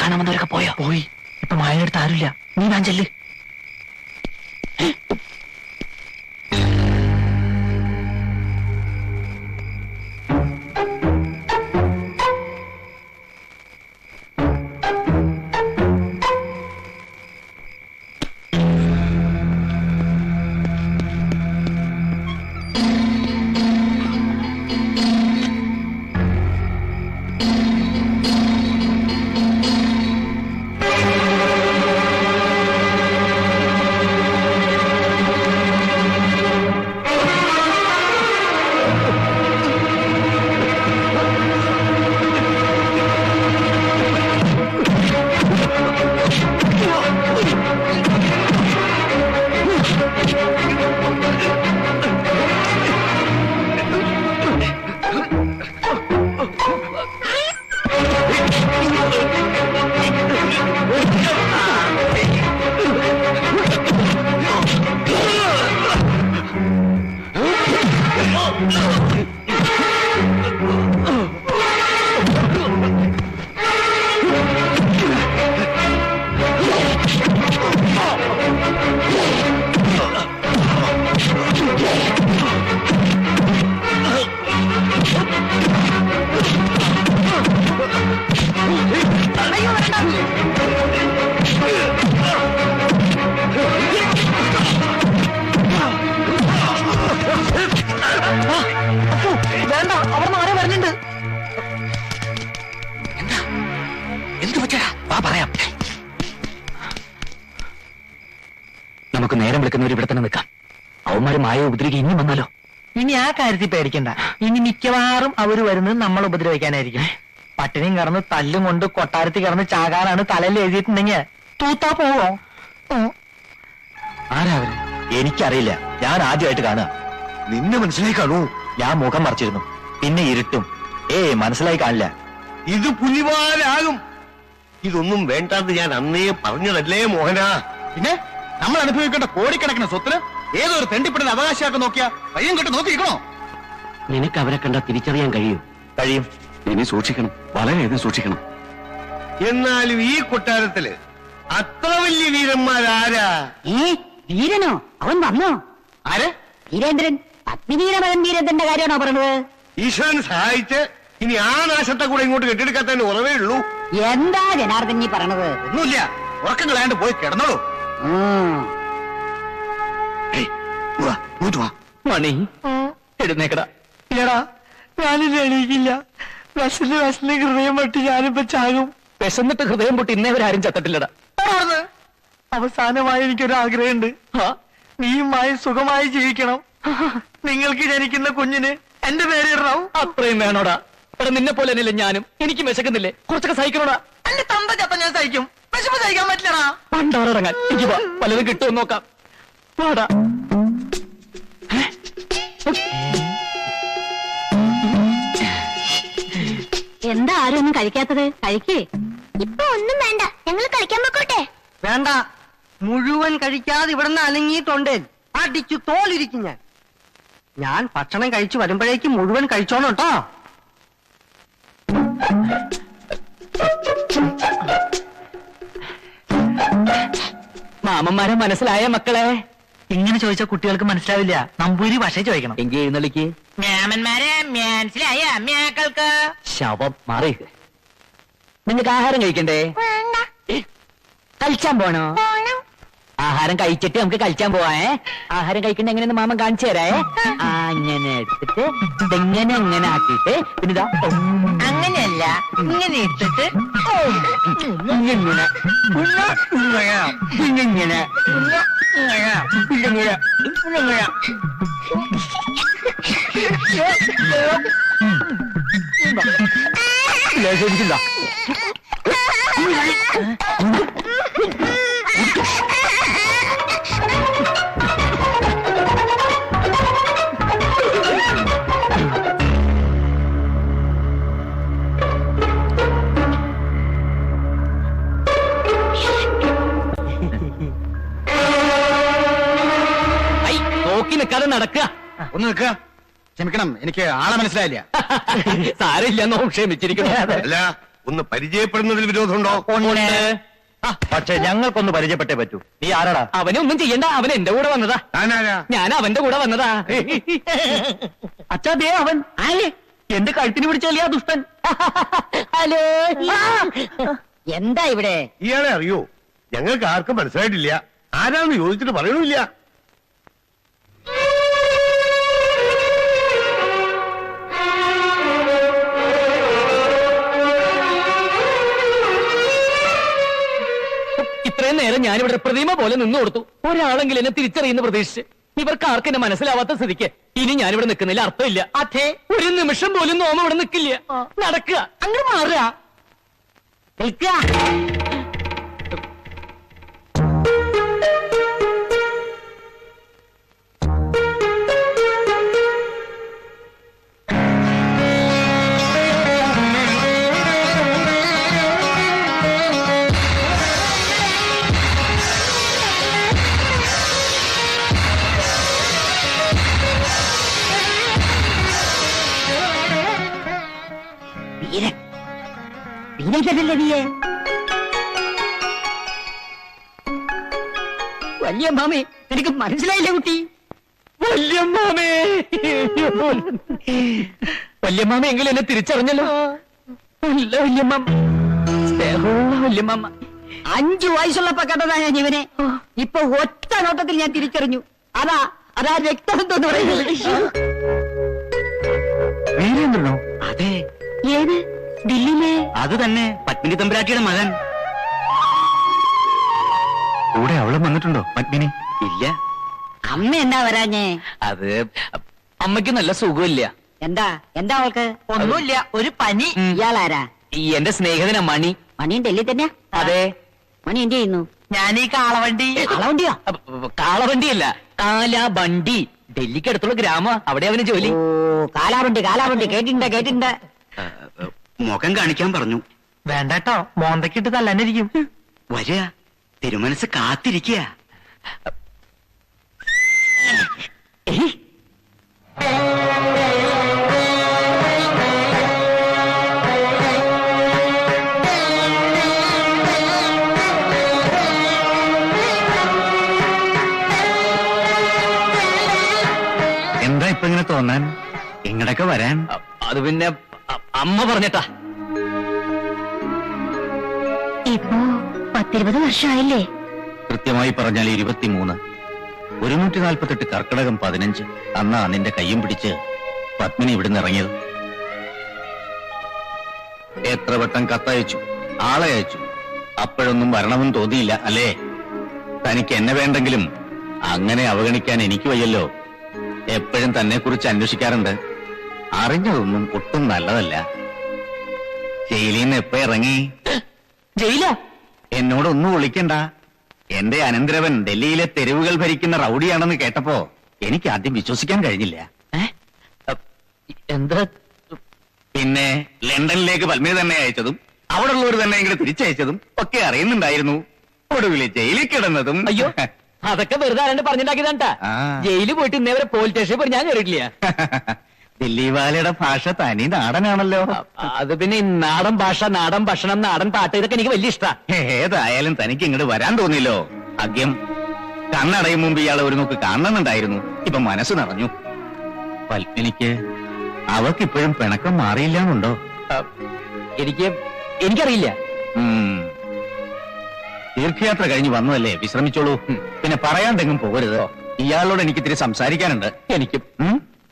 കാണാൻ വന്നവരൊക്കെ പോയോ? പോയി. ഇപ്പൊ മായടുത്ത് ആരുമില്ല. നീ ഞാൻ ചെല്ല്. നമുക്ക് നേരം വിളിക്കുന്നവർ ഇവിടെ തന്നെ നിൽക്കാം. അവന്മാര് മായ ഉപദ്രവിക്കുക ഇനിയും വന്നാലോ? ഇനി ആ കാര്യത്തിൽ പേടിക്കണ്ട. ഇനി മിക്കവാറും അവര് വരുന്നത് നമ്മൾ ഉപദ്രവിക്കാനായിരിക്കും. പട്ടിണിയും കറന്ന് തല്ലും കൊണ്ട് കൊട്ടാരത്തിൽ കിടന്ന് ചാകാനാണ് തലയിൽ എഴുതിയിട്ടുണ്ടെങ്കിൽ തൂത്താ പോവോ? ആരാ അവര്? എനിക്കറിയില്ല. ഞാൻ ആദ്യമായിട്ട് കാണുക. നിന്നെ മനസ്സിലായി കാണൂ. ഞാൻ മുഖം മറിച്ചിരുന്നു. പിന്നെ ഇരുട്ടും. മനസ്സിലായി കാണില്ല. ഇത് പുലിവാലാകും. ഇതൊന്നും വേണ്ടാന്ന് ഞാൻ അന്നേ പറഞ്ഞതല്ലേ മോഹന. പിന്നെ നമ്മൾ അനുഭവിക്കേണ്ട കോടിക്കണക്കിന് സ്വത്തിന് ഏതൊരു തെണ്ടിപ്പിടുന്ന അവകാശമാക്കി നോക്കിയാ പയ്യൻ കെട്ട് നോക്കിയിരിക്കണോ? നിനക്ക് അവരെ കണ്ടാ തിരിച്ചറിയാൻ കഴിയും. ഇനി സൂക്ഷിക്കണം, വളരെയധികം സൂക്ഷിക്കണം. എന്നാലും ഈ കൊട്ടാരത്തില് അത്ര വലിയ വീരന്മാരാരാ? വീരനോ? അവൻ വന്നോ? ആര്? വീരേന്ദ്രൻ. അഗ്നിവീരമകൻ വീരേന്ദ്രന്റെ കാര്യമാണോ പറഞ്ഞത്? ഈശ്വരൻ സഹായിച്ച് ഇനി ആ നാശത്തെ കൂടെ ഇങ്ങോട്ട് കെട്ടിയെടുക്കാത്തതിന് ഉറവേ ഉള്ളൂ. എന്താ ജനാർദ്ദൻ ഈ പറഞ്ഞത്? ഒന്നുമില്ല. ഉറക്കം കളയാണ്ട് പോയി കിടന്നോളൂ. മണി എഴുന്നേക്കടാ. ഇല്ലടാ, ഞാനില്ല, എണീക്കില്ല. വിശന്ന് ഹൃദയം പൊട്ടി ഞാനിപ്പോ ചാകും. വിശന്നിട്ട് ഹൃദയം പൊട്ടി ഇന്നേവരാരും ചത്തിട്ടില്ലടാ. അവസാനമായി എനിക്കൊരു ആഗ്രഹമുണ്ട്. നീയുമായി സുഖമായി ജീവിക്കണം. നിങ്ങൾക്ക് ജനിക്കുന്ന കുഞ്ഞിന് എന്റെ പേര് ഇടണം. അത്രയും വേണോടാ? എടാ, നിന്നെ പോലെ തന്നെയല്ലേ ഞാനും. എനിക്ക് വിശക്കുന്നില്ലേ? കുറച്ചൊക്കെ സഹിക്കണോടാ. എന്റെ തന്ത ചത്ത ഞാൻ സഹിക്കും. വിശപ്പ് സഹിക്കാൻ പറ്റില്ലടാ. പണ്ടോടങ്ങാൻ എനിക്ക് പലതും കിട്ടുമോ നോക്കാം. വാടാ. എന്താ ആരും ഒന്നും കഴിക്കാത്തത്? കഴിക്കേ. ഇപ്പൊ ഒന്നും വേണ്ട, ഞങ്ങൾ കളിക്കാൻ പൊക്കോട്ടെ. വേണ്ട, മുഴുവൻ കഴിക്കാതെ ഇവിടുന്ന് അനങ്ങിയിട്ടുണ്ട്. അടിച്ചു തോലിരിക്കും ഞാൻ ഭക്ഷണം കഴിച്ചു വരുമ്പോഴേക്കും മുഴുവൻ കഴിച്ചോണം കേട്ടോ. മാമന്മാരെ മനസ്സിലായ മക്കളെ? ഇങ്ങനെ ചോദിച്ചാൽ കുട്ടികൾക്ക് മനസ്സിലാവില്ല. നമ്പൂരി ഭാഷ ചോദിക്കണം. എങ്കിൽ എഴുന്നള്ളിക്ക്. മാമന്മാരെ മനസ്സിലായ അമ്മയാക്കൾക്ക്. ശവം മാറി. നിങ്ങൾക്ക് ആഹാരം കഴിക്കണ്ടേ? കളിച്ചാൻ പോണോ? ആഹാരം കഴിച്ചിട്ട് നമുക്ക് കളിച്ചാൻ പോവാ. ആഹാരം കഴിക്കണ്ട എങ്ങനെയെന്ന് മാമൻ കാണിച്ചു തരേ. അങ്ങനെ എടുത്തിട്ട് ഇതെങ്ങനെ അങ്ങനെ ആക്കിയിട്ട് പിന്നെ ഇതാ അങ്ങനെയല്ല, ഇങ്ങനെ എടുത്തിട്ട് ഇങ്ങനെ ഇങ്ങനെ ശരിക്കില്ല. നോക്കി നിൽക്കാതെ നടക്കുക. ഒന്ന് നിൽക്കുക. ക്ഷമിക്കണം, എനിക്ക് ആളെ മനസ്സിലായില്ല. സാരമില്ല, നോ ക്ഷമിച്ചിരിക്കണം. അല്ല, ഒന്ന് പരിചയപ്പെടുന്നതിൽ വിരോധമുണ്ടോ? പക്ഷെ ഞങ്ങൾക്കൊന്ന് പരിചയപ്പെട്ടേ പറ്റൂ. നീ ആരാടാ? അവനൊന്നും ചെയ്യണ്ട, അവൻ എന്റെ കൂടെ വന്നതാ. താനാരാ? ഞാൻ അവന്റെ കൂടെ വന്നതാ. അച്ഛാ ദേ അവൻ എന്റെ കഴുത്തിന് പിടിച്ചല്ലേ ആ ദുഷ്ടൻ. ഹലോ. എന്താ ഇവിടെ? ഇയാളെ അറിയോ? ഞങ്ങൾക്ക് ആർക്കും മനസ്സിലായിട്ടില്ല. ആരാന്ന് ചോദിച്ചിട്ട് പറയണില്ല. ഇത്രയും നേരം ഞാനിവിടെ പ്രതിമ പോലെ നിന്നു കൊടുത്തു. ഒരാളെങ്കിലും എന്നെ തിരിച്ചറിയുന്ന പ്രതീക്ഷിച്ച്. ഇവർക്ക് ആർക്കും എന്നെ മനസ്സിലാവാത്ത സ്ഥിതിക്ക് ഇനി ഞാനിവിടെ നിൽക്കുന്നില്ല, അർത്ഥമില്ല. അതെ, ഒരു നിമിഷം പോലും നോമ ഇവിടെ നിൽക്കില്ല. നടക്കുക, അങ്ങനെ മാറുക. വല്യമ്മാമേ, എനിക്ക് മനസ്സിലായില്ല കുട്ടി. വല്യമ്മാമേ, വല്യമ്മാമ എങ്കിലും എന്നെ തിരിച്ചറിഞ്ഞല്ലോ. നല്ല വല്യമ്മ, സ്നേഹമുള്ള വല്യമ്മ. 5 വയസ്സുള്ളപ്പോ കണ്ടതാ ഞാൻ ഇവനെ. ഇപ്പൊ ഒറ്റ നോട്ടത്തിൽ ഞാൻ തിരിച്ചറിഞ്ഞു. അതാ രക്തബന്ധം എന്ന് പറയുന്നത്. വീരേന്ദ്രനോ? അതെ, ഏത്? ദില്ലിയിലെ? അത് തന്നെ, പത്മിനി തമ്പുരാട്ടിയുടെ മകൻ. കൂടെ അവളും വന്നിട്ടുണ്ടോ പത്മിനി? ഇല്ല. അമ്മ എന്താ വരാഞ്ഞേ? അത് അമ്മയ്ക്ക് നല്ല സുഖമില്ല. എന്താ അവൾക്ക്? ഒന്നുമില്ല, ഒരു പനി. ഇയാളാരാ? ഈ എന്റെ സ്നേഹിതനാ മണി. മണിയും ഡൽഹി തന്നെയാ? അതെ. മണി എന്ത് ചെയ്യുന്നു? ഞാൻ ഈ കാളവണ്ടി. കാളവണ്ടിയോ? കാളവണ്ടിയല്ല, കാലാബണ്ടി. ഡൽഹിക്ക് അടുത്തുള്ള ഗ്രാമം, അവിടെ അവന് ജോലി. ഓ, കാലാവണ്ടി കേട്ടിട്ടുണ്ട്. മുഖം കാണിക്കാൻ പറഞ്ഞു. വേണ്ടട്ടോ, മോന്തക്കിട്ട് തല്ലാനിരിക്കും. വരിക, തിരുമനസ് കാത്തിരിക്കുക. എന്താ ഇപ്പൊ ഇങ്ങനെ തോന്നാൻ? ഇങ്ങടൊക്കെ വരാൻ? അത് പിന്നെ അമ്മ പറഞ്ഞിട്ടാ. ഇപ്പോ 10-20 വർഷമായില്ലേ? കൃത്യമായി പറഞ്ഞാൽ 23. 148 കർക്കിടകം 15 അന്നാ നിന്റെ കയ്യും പിടിച്ച് പത്മിനി ഇവിടുന്ന് ഇറങ്ങിയത്. എത്ര വട്ടം കത്തയച്ചു, ആളെ അയച്ചു, അപ്പോഴൊന്നും വരണമെന്ന് തോന്നിയില്ല അല്ലേ? തനിക്ക് എന്നെ വേണ്ടെങ്കിലും അങ്ങനെ അവഗണിക്കാൻ എനിക്ക് വയ്യല്ലോ. എപ്പോഴും തന്നെ കുറിച്ച് അന്വേഷിക്കാറുണ്ട്. അറിഞ്ഞതൊന്നും ഒട്ടും നല്ലതല്ല. ജയിലിൽ നിന്ന് എപ്പോ ഇറങ്ങി? ജയിലോ? എന്നോടൊന്നും വിളിക്കണ്ട. എന്റെ അനന്തരവൻ ഡൽഹിയിലെ തെരുവുകൾ ഭരിക്കുന്ന റൌഡിയാണെന്ന് കേട്ടപ്പോ എനിക്ക് ആദ്യം വിശ്വസിക്കാൻ കഴിഞ്ഞില്ല. എന്താ? പിന്നെ ലണ്ടനിലേക്ക് പത്മിനി തന്നെ അയച്ചതും അവിടെ ഉള്ളവർ തന്നെ ഇങ്ങോട്ട് തിരിച്ചയച്ചതും ഒക്കെ അറിയുന്നുണ്ടായിരുന്നു. ഒടുവില് ജയിലിൽ കിടന്നതും. അയ്യോ, അതൊക്കെ വെറുതെ ആരാണ്ട് പറഞ്ഞിട്ടാക്കിയതാണ്ടാ. ആ. ജയിലിൽ പോയിട്ട് ഇന്നേവരെ പോലീസ് സ്റ്റേഷനിൽ പോയി ഞാൻ കയറിയിട്ടില്ല. ദില്ലി വാലയുടെ ഭാഷ തനി നാടനാണല്ലോ. അത് പിന്നെ ഈ നാടൻ ഭാഷ, നാടൻ ഭക്ഷണം, നാടൻ പാട്ട്, ഇതൊക്കെ എനിക്ക് വലിയ ഇഷ്ടാ. ഏതായാലും തനിക്ക് ഇങ്ങോട്ട് വരാൻ തോന്നില്ലോ. ആദ്യം കണ്ണടയും മുമ്പ് ഇയാളെ ഒരു നോക്ക് കാണണമെന്നുണ്ടായിരുന്നു. ഇപ്പൊ മനസ്സ് നിറഞ്ഞു. പത്മിനിക്ക് അവക്കിപ്പോഴും പിണക്കം മാറിയില്ലാന്നുണ്ടോ? എനിക്കറിയില്ല. തീർത്ഥയാത്ര കഴിഞ്ഞ് വന്നതല്ലേ, വിശ്രമിച്ചോളൂ. പിന്നെ പറയാണ്ടെങ്കിലും പോകരുത്. ഇയാളോട് എനിക്ക് ഇത്തിരി സംസാരിക്കാനുണ്ട്.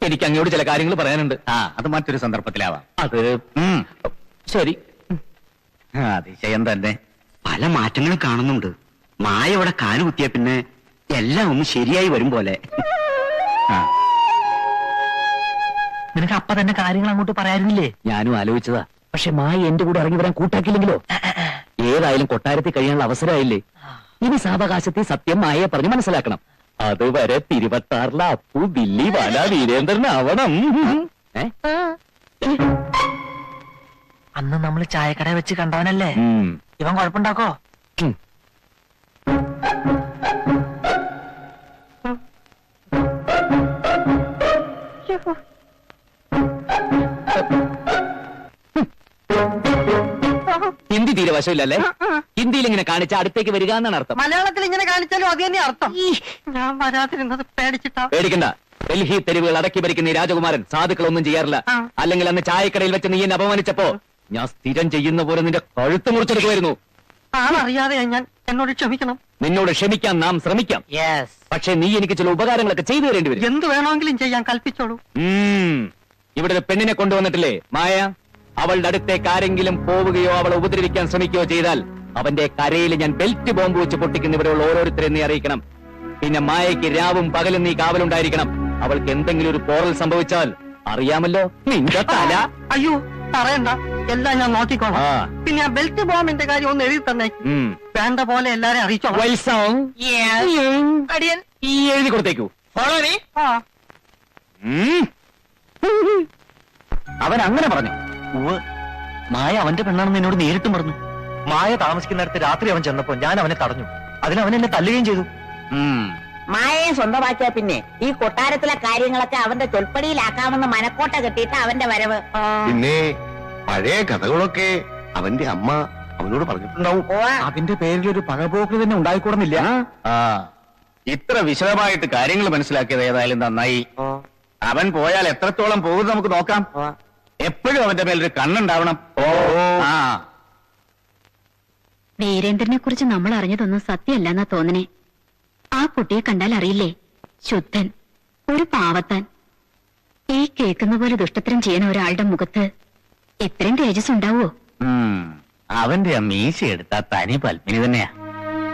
എനിക്ക് അങ്ങോട്ട് ചില കാര്യങ്ങൾ പറയാനുണ്ട്. അത് മറ്റൊരു സന്ദർഭത്തിലാവാം. അത് ശരി. അതിശയം തന്നെ. പല മാറ്റങ്ങളും കാണുന്നുണ്ട്. മായ ഇവിടെ കാലുകുത്തിയ പിന്നെ എല്ലാം ഒന്ന് ശരിയായി വരും പോലെ. നിനക്ക് അപ്പ തന്നെ കാര്യങ്ങൾ അങ്ങോട്ട് പറയാറില്ലേ? ഞാനും ആലോചിച്ചതാ. പക്ഷെ മായ എന്റെ കൂടെ ഇറങ്ങി വരാൻ കൂട്ടാക്കില്ലെങ്കിലോ? ഏതായാലും കൊട്ടാരത്തിൽ കഴിയാനുള്ള അവസരമായില്ലേ? ഇനി സാവകാശത്തിൽ സത്യം മായയെ പറഞ്ഞ് മനസ്സിലാക്കണം. അതുവരെ 26 അപ്പു ദില്ലി വാല വീരേന്ദ്രനാവണം. അന്ന് നമ്മൾ ചായക്കട വെച്ച് കണ്ടവനല്ലേ? ഇവൻ കുഴപ്പമുണ്ടാക്കോ? ഹിന്ദി തീരെ വശമില്ലല്ലേ ഹിന്ദിയിൽ ഇങ്ങനെ കാണിച്ച അടുത്തേക്ക് വരിക എന്നാണ് അർത്ഥം. മലയാളത്തിൽ ഇങ്ങനെ കാണിച്ചാലും അത് തന്നെ അർത്ഥം. ഞാൻ വരാതിരുന്നത് പേടിച്ചിട്ടാ. പേടിക്കണ്ട. ഡൽഹി തെരുവുകൾ അടക്കി ഭരിക്കുന്ന ഈ രാജകുമാരൻ സാധുക്കളൊന്നും ചെയ്യാറില്ല. അല്ലെങ്കിൽ അന്ന് ചായക്കടയിൽ വെച്ച് നീ എന്നെ അപമാനിച്ചപ്പോ ഞാൻ സ്ഥിരം ചെയ്യുന്ന പോലെ നിന്റെ കഴുത്ത് മുറിച്ചെടുക്കുമായിരുന്നു. ആളറിയാതെ ഞാൻ എന്നോട് ക്ഷമിക്കണം. നിന്നോട് ക്ഷമിക്കാൻ നാം ശ്രമിക്കാം. പക്ഷെ നീ എനിക്ക് ചില ഉപകാരങ്ങളൊക്കെ ചെയ്തു തരേണ്ടി വരും. എന്ത് വേണമെങ്കിലും ചെയ്യാൻ കൽപ്പിച്ചോളൂ. ഇവിടെ ഒരു പെണ്ണിനെ കൊണ്ടുവന്നിട്ടില്ലേ മായ? അവളുടെ അടുത്തേക്ക് ആരെങ്കിലും പോവുകയോ അവളെ ഉപദ്രവിക്കാൻ ശ്രമിക്കുകയോ ചെയ്താൽ അവന്റെ കരയിൽ ഞാൻ ബെൽറ്റ് ബോംബ് വെച്ച് പൊട്ടിക്കുന്ന ഇവിടെയുള്ള ഓരോരുത്തരെ നീ അറിയിക്കണം. പിന്നെ മായയ്ക്ക് രാവും പകലും നീ കാവലുണ്ടായിരിക്കണം. അവൾക്ക് എന്തെങ്കിലും ഒരു പോറൽ സംഭവിച്ചാൽ അറിയാമല്ലോ നിന്റെ തല. അയ്യോ പറയണ്ട, എല്ലാം ഞാൻ നോക്കിക്കോളാം. പിന്നെ ആ ബെൽറ്റ് ബോംബിന്റെ കാര്യം ഒന്ന് എഴുതി തന്നെ. വേണ്ട പോലെ എല്ലാരെയും അറിയിച്ചോളാം. ഈ എഴുതി കൊടുത്തേക്കൂ. അവൻ അങ്ങനെ പറഞ്ഞു. മായ അവന്റെ പെണ്ണാണെന്ന് എന്നോട് നേരിട്ടും പറഞ്ഞു. മായ താമസിക്കുന്നിടത്ത് രാത്രി അവൻ ചെന്നപ്പോ ഞാൻ അവനെ തടഞ്ഞു. അതിനവൻ എന്നെ തല്ലുകയും ചെയ്തു. മായയെ സ്വന്തമാക്കിയ പിന്നെ ഈ കൊട്ടാരത്തിലെ കാര്യങ്ങളൊക്കെ അവന്റെ ചൊൽപ്പടിയിലാക്കാമെന്ന് മനക്കോട്ട കെട്ടിയിട്ട് അവന്റെ വരവ്. പിന്നെ പഴയ കഥകളൊക്കെ അവന്റെ അമ്മ അവനോട് പറഞ്ഞിട്ടുണ്ടാവും. അതിന്റെ പേരിൽ ഒരു പകപോക്ക് തന്നെ ഉണ്ടായിക്കൂടുന്നില്ല. ഇത്ര വിശദമായിട്ട് കാര്യങ്ങൾ മനസ്സിലാക്കിയത് ഏതായാലും നന്നായി. അവൻ പോയാൽ എത്രത്തോളം പോകുന്നത് നമുക്ക് നോക്കാം. എപ്പോഴും അവന്റെ മേലൊരു കണ്ണുണ്ടാവണം. വീരേന്ദ്രനെ കുറിച്ച് നമ്മൾ അറിഞ്ഞതൊന്നും സത്യമല്ലെന്നാ തോന്നണേ. ആ കുട്ടിയെ കണ്ടാൽ അറിയില്ലേ, ശുദ്ധൻ, ഒരു പാവത്താൻ. ഈ കേൾക്കുന്ന പോലെ ദുഷ്ടത്തരം ചെയ്യുന്ന ഒരാളുടെ മുഖത്ത് ഇത്രയും തേജസ് ഉണ്ടാവോ? അവന്റെ ആ മീശ എടുത്ത തനി പത്മിനി തന്നെയാ.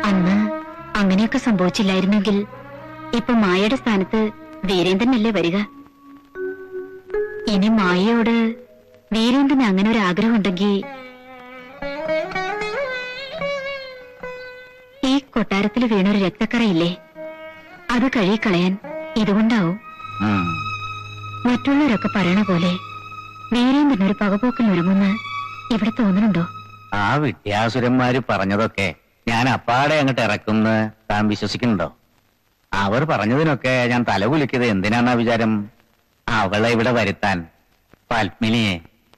അന്ന് അങ്ങനെയൊക്കെ സംഭവിച്ചില്ലായിരുന്നെങ്കിൽ ഇപ്പൊ മായയുടെ സ്ഥാനത്ത് വീരേന്ദ്രനല്ലേ വരിക. ഇനി മായയോട് വീരേന്ദ്രന് അങ്ങനെ ഒരു ആഗ്രഹം ഉണ്ടെങ്കിൽ ഈ കൊട്ടാരത്തിൽ വീണൊരു രക്തക്കറയില്ലേ, അത് കഴുകിക്കളയാൻ ഇതുകൊണ്ടാവും. മറ്റുള്ളവരൊക്കെ പറയണ പോലെ വീരേന്ദ്രനൊരു പകപോക്കൽ ഒരുങ്ങുന്ന് ഇവിടെ തോന്നുന്നുണ്ടോ? ആ വിദ്യാസുരന്മാര് പറഞ്ഞതൊക്കെ ഞാൻ അപ്പാടെ അങ്ങോട്ട് ഇറക്കുന്ന താൻ വിശ്വസിക്കുന്നുണ്ടോ? അവർ പറഞ്ഞതിനൊക്കെ ഞാൻ തലകുലിക്കത് എന്തിനാന്നാ വിചാരം? അവളെ ഇവിടെ വരുത്താൻ, പത്മിനിയെ